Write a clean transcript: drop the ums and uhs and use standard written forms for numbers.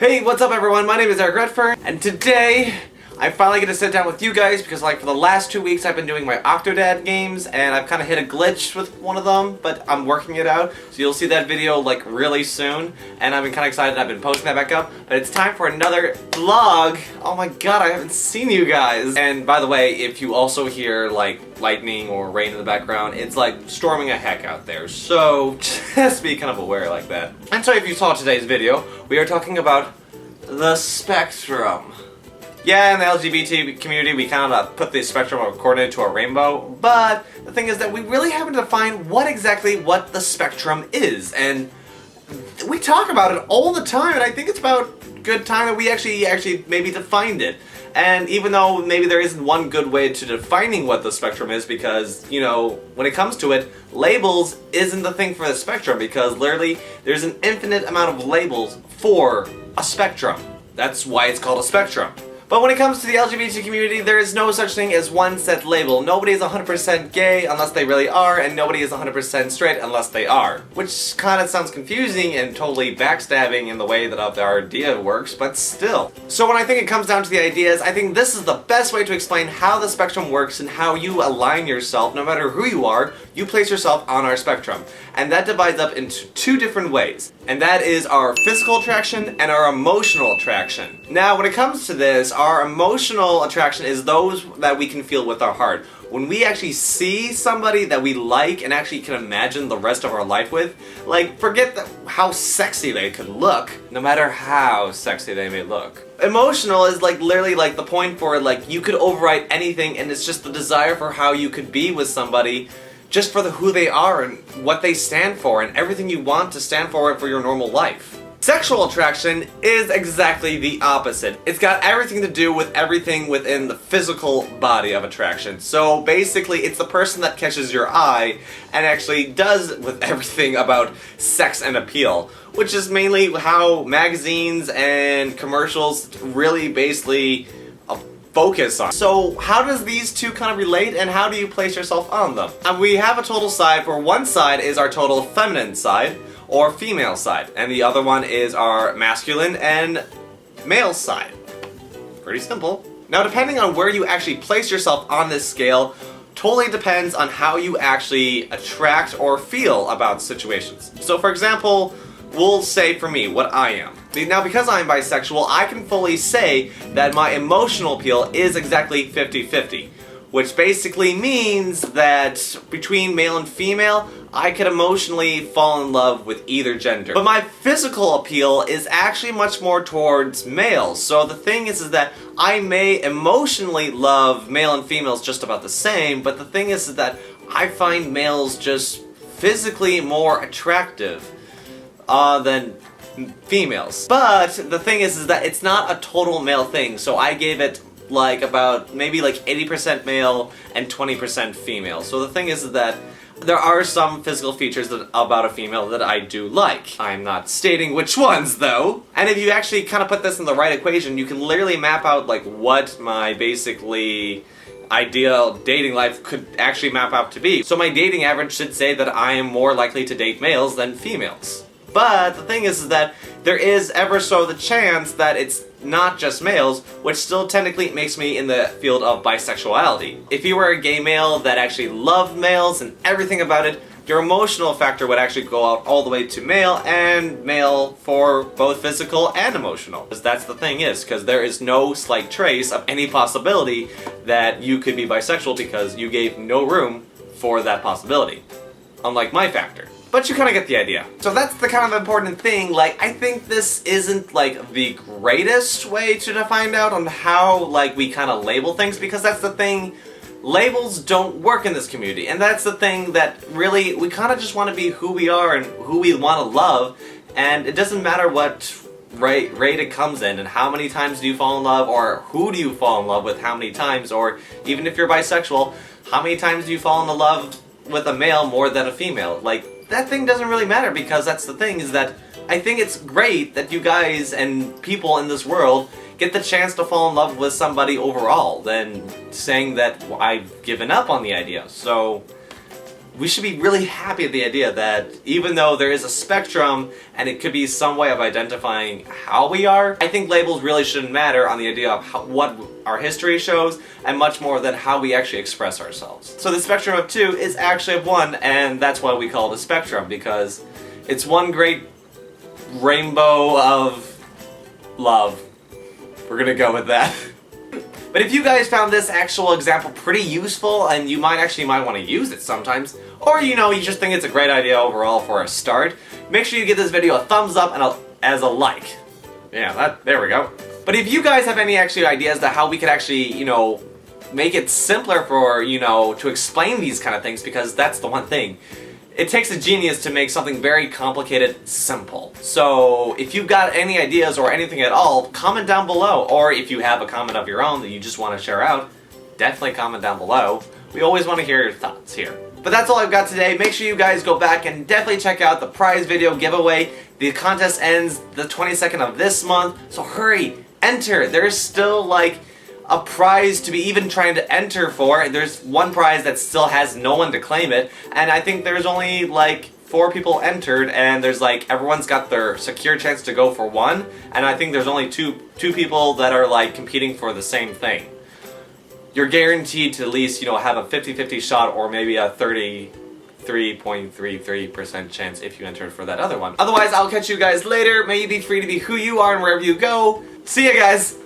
Hey, what's up everyone? My name is Redfern, and today I finally get to sit down with you guys because for the last 2 weeks I've been doing my Octodad games and I've kind of hit a glitch with one of them, but I'm working it out. So you'll see that video really soon, and I've been kind of excited. I've been posting that back up, but it's time for another vlog. Oh my god, I haven't seen you guys. And by the way, if you also hear lightning or rain in the background, it's storming a heck out there. So just be kind of aware like that. And so if you saw today's video, we are talking about the spectrum. Yeah, in the LGBT community, we kind of put the spectrum according to a rainbow, but the thing is that we really haven't defined what the spectrum is, and we talk about it all the time, and I think it's about good time that we actually maybe defined it. And even though maybe there isn't one good way to defining what the spectrum is, because, you know, when it comes to it, labels isn't the thing for the spectrum, because literally there's an infinite amount of labels for a spectrum. That's why it's called a spectrum. But when it comes to the LGBT community, there is no such thing as one set label. Nobody is 100% gay unless they really are, and nobody is 100% straight unless they are. Which kind of sounds confusing and totally backstabbing in the way that our idea works, but still. So when I think it comes down to the ideas, I think this is the best way to explain how the spectrum works and how you align yourself, no matter who you are, you place yourself on our spectrum. And that divides up into two different ways. And that is our physical attraction and our emotional attraction. Now, when it comes to this, our emotional attraction is those that we can feel with our heart. When we actually see somebody that we like and actually can imagine the rest of our life with, forget how sexy they could look, no matter how sexy they may look. Emotional is literally the point for you could override anything, and it's just the desire for how you could be with somebody just for who they are and what they stand for and everything you want to stand for your normal life. Sexual attraction is exactly the opposite. It's got everything to do with everything within the physical body of attraction. So basically, it's the person that catches your eye and actually does with everything about sex and appeal, which is mainly how magazines and commercials really basically focus on. So how does these two kind of relate, and how do you place yourself on them? We have a total side where one side is our total feminine side, or female side, and the other one is our masculine and male side. Pretty simple. Now, depending on where you actually place yourself on this scale, totally depends on how you actually attract or feel about situations. So for example, we'll say for me, what I am. Now, because I'm bisexual, I can fully say that my emotional appeal is exactly 50-50, which basically means that between male and female, I could emotionally fall in love with either gender. But my physical appeal is actually much more towards males. So the thing is that I may emotionally love male and females just about the same, but the thing is that I find males just physically more attractive than females. But the thing is that it's not a total male thing, so I gave it about maybe 80% male and 20% female. So the thing is that there are some physical features about a female that I do like. I'm not stating which ones though. And if you actually kind of put this in the right equation, you can literally map out what my basically ideal dating life could actually map out to be. So my dating average should say that I am more likely to date males than females. But the thing is that there is ever so the chance that it's not just males, which still technically makes me in the field of bisexuality. If you were a gay male that actually loved males and everything about it, your emotional factor would actually go out all the way to male, and male for both physical and emotional. Because that's the thing because there is no slight trace of any possibility that you could be bisexual because you gave no room for that possibility. Unlike my factor. But you kind of get the idea. So that's the kind of important thing. I think this isn't the greatest way to find out on how we kind of label things, because that's the thing. Labels don't work in this community, and that's the thing that really we kind of just want to be who we are and who we want to love, and it doesn't matter what rate it comes in and how many times do you fall in love, or who do you fall in love with how many times, or even if you're bisexual, how many times do you fall in love with a male more than a female. That thing doesn't really matter, because that's the thing is that I think it's great that you guys and people in this world get the chance to fall in love with somebody overall than saying that I've given up on the idea. So we should be really happy at the idea that even though there is a spectrum and it could be some way of identifying how we are, I think labels really shouldn't matter on the idea of what our history shows and much more than how we actually express ourselves. So the spectrum of 2 is actually of 1, and that's why we call it a spectrum, because it's one great rainbow of love. We're gonna go with that. But if you guys found this actual example pretty useful and you might want to use it sometimes, or you just think it's a great idea overall for a start, make sure you give this video a thumbs up and as a like. Yeah, there we go. But if you guys have any actually ideas to how we could actually, make it simpler for, to explain these kind of things, because that's the one thing. It takes a genius to make something very complicated simple. So if you've got any ideas or anything at all, comment down below. Or if you have a comment of your own that you just want to share out, definitely comment down below. We always want to hear your thoughts here. But that's all I've got today. Make sure you guys go back and definitely check out the prize video giveaway. The contest ends the 22nd of this month, so hurry, enter. There's still like a prize to be even trying to enter for. There's one prize that still has no one to claim it, and I think there's only like 4 people entered, and there's like everyone's got their secure chance to go for one, and I think there's only two people that are like competing for the same thing. You're guaranteed to at least have a 50-50 shot, or maybe a 33.33% chance if you entered for that other one. Otherwise, I'll catch you guys later. May you be free to be who you are and wherever you go. See ya, guys!